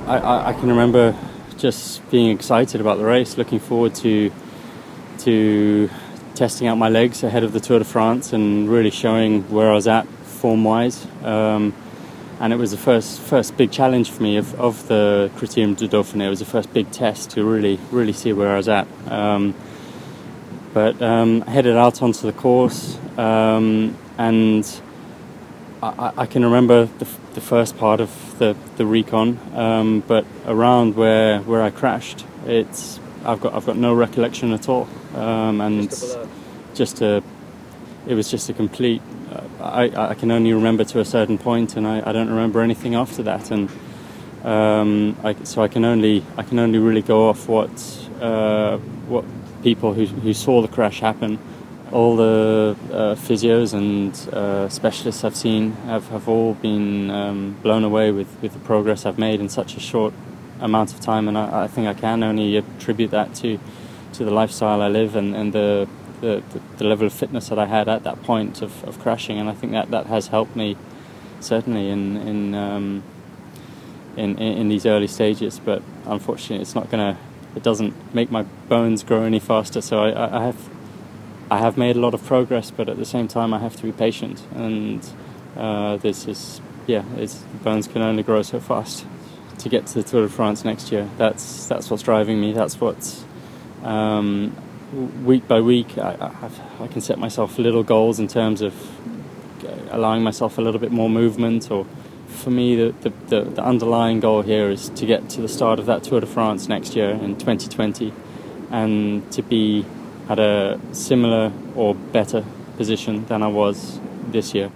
I can remember just being excited about the race, looking forward to testing out my legs ahead of the Tour de France and really showing where I was at form-wise. And it was the first big challenge for me of the Criterium du Dauphiné. It was the first big test to really see where I was at. But I headed out onto the course, and I can remember the first part of the recon, but around where I crashed, I've got no recollection at all, and it was just a complete. I can only remember to a certain point, and I don't remember anything after that, and so I can only really go off what people who saw the crash happen. All the physios and specialists I've seen have all been blown away with the progress I've made in such a short amount of time, and I think I can only attribute that to the lifestyle I live and the level of fitness that I had at that point of crashing, and I think that has helped me certainly in these early stages. But unfortunately, it doesn't make my bones grow any faster. So I have made a lot of progress, but at the same time I have to be patient, and bones can only grow so fast. To get to the Tour de France next year, that's what's driving me. That's what's week by week I can set myself little goals in terms of allowing myself a little bit more movement. Or for me, the underlying goal here is to get to the start of that Tour de France next year in 2020, and to be at a similar or better position than I was this year.